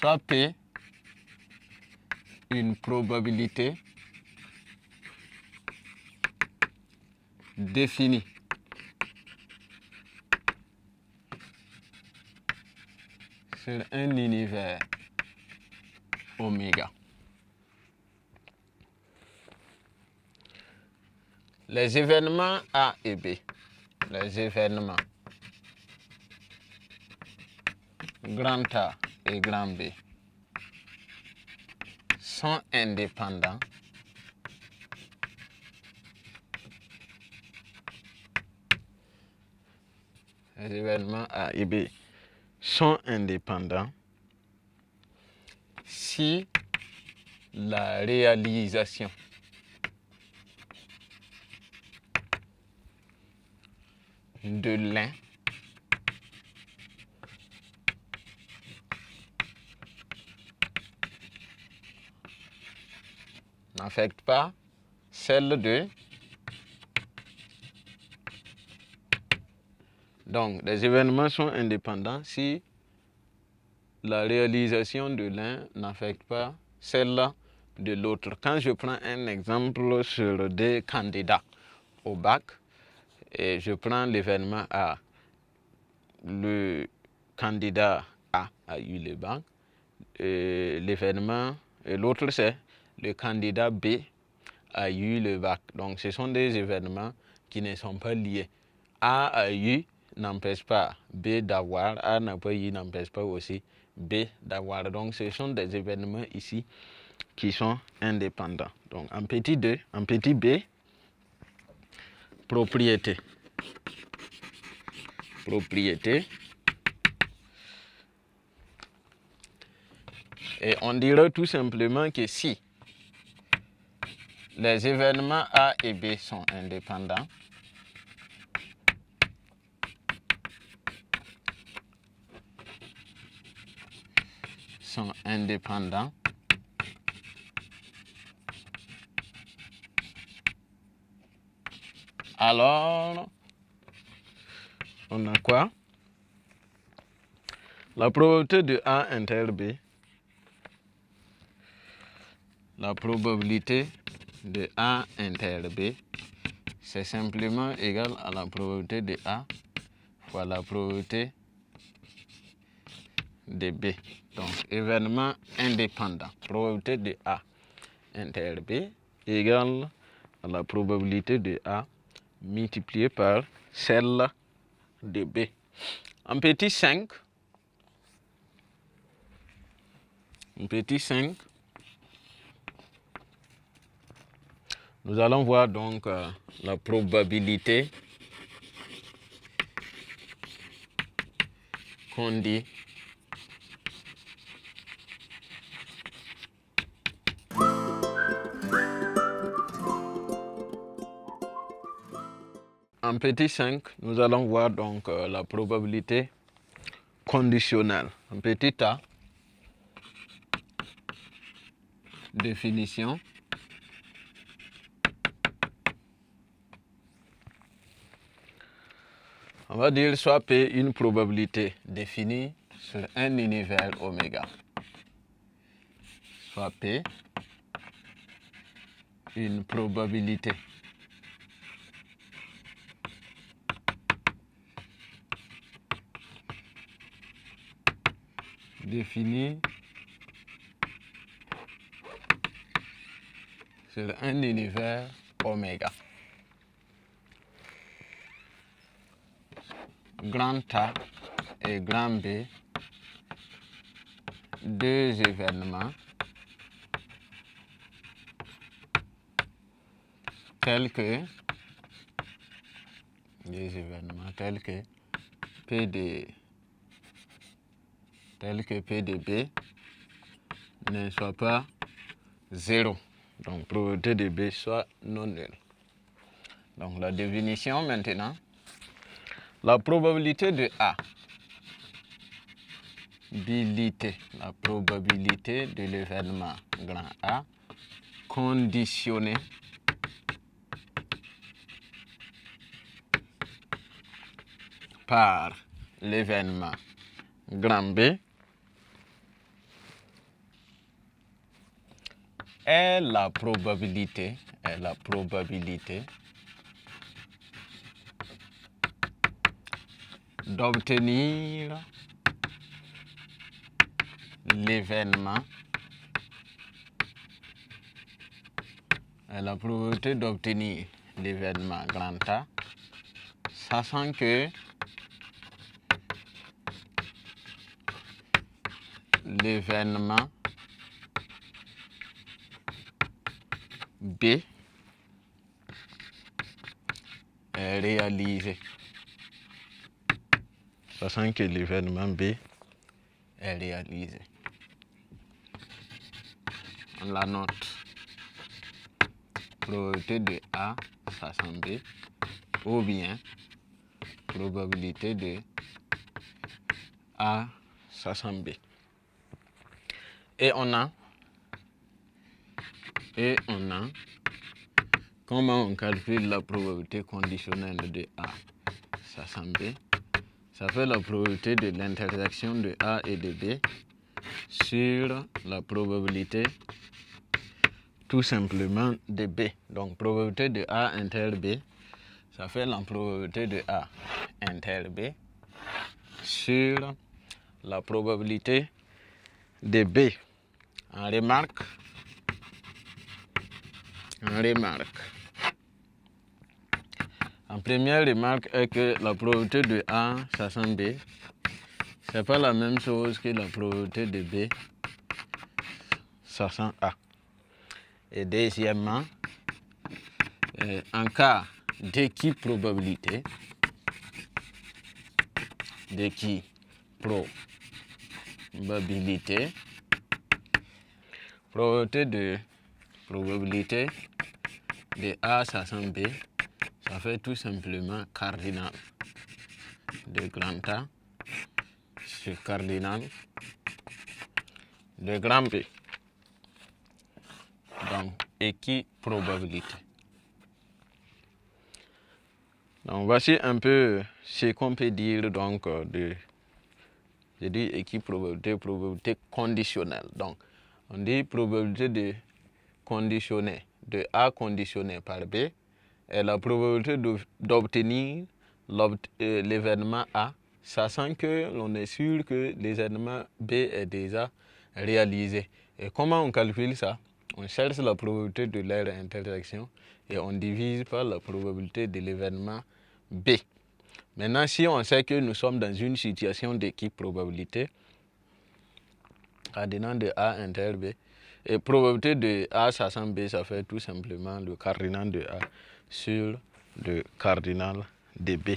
soit P, une probabilité définie sur un univers oméga. Les événements A et B, les événements grand A et grand B sont indépendants les événements A et B sont indépendants si la réalisation de l'un n'affecte pas celle de. Donc, les événements sont indépendants si la réalisation de l'un n'affecte pas celle de l'autre. Quand je prends un exemple sur des candidats au bac, et je prends l'événement A, le candidat A eu le bac, et l'événement, et l'autre c'est le candidat B a eu le bac. Donc ce sont des événements qui ne sont pas liés. A eu n'empêche pas B d'avoir, A n'a pas eu n'empêche pas aussi B d'avoir. Donc ce sont des événements ici qui sont indépendants. Donc en petit B, propriété. Et on dirait tout simplement que si les événements A et B sont indépendants, alors on a quoi? La probabilité de A inter B, la probabilité de A inter B, c'est simplement égal à la probabilité de A fois la probabilité de B. Donc, événement indépendant, probabilité de A inter B égale à la probabilité de A multipliée par celle de B. En petit 5, nous allons voir donc la probabilité conditionnelle. En petit 5, nous allons voir donc la probabilité conditionnelle. En petit a, définition. On va dire soit P une probabilité définie sur un univers oméga. Soit P une probabilité définie sur un univers oméga. Grand A et grand B, deux événements tels que P de B ne soit pas 0. Donc probabilité de B soit non nulle. Donc la définition maintenant, la probabilité de A, la probabilité de l'événement grand A conditionnée par l'événement grand B est la probabilité d'obtenir l'événement grand A, sachant que l'événement B est réalisé. Sachant que l'événement B est réalisé. On la note. Probabilité de A sachant B, ou bien probabilité de A sachant B. Et on a comment on calcule la probabilité conditionnelle de A sachant B? Ça fait la probabilité de l'intersection de A et de B sur la probabilité tout simplement de B. Donc probabilité de A inter B, ça fait la probabilité de A inter B sur la probabilité de B. On remarque en première remarque est que la probabilité de A sachant B, c'est pas la même chose que la probabilité de B sachant A. Et deuxièmement, en cas d'équiprobabilité, probabilité de A sachant B, ça fait tout simplement cardinal de grand A sur cardinal de grand B. Donc, équiprobabilité. Donc, voici un peu ce qu'on peut dire donc je dis équiprobabilité, probabilité conditionnelle. Donc, on dit probabilité de conditionner, de A conditionné par B, est la probabilité d'obtenir l'événement A, sachant que l'on est sûr que l'événement B est déjà réalisé. Et comment on calcule ça? On cherche la probabilité de leur intersection et on divise par la probabilité de l'événement B. Maintenant, si on sait que nous sommes dans une situation d'équiprobabilité, cardinal de A inter B, et probabilité de A sachant B, ça fait tout simplement le cardinal de A sur le cardinal de B.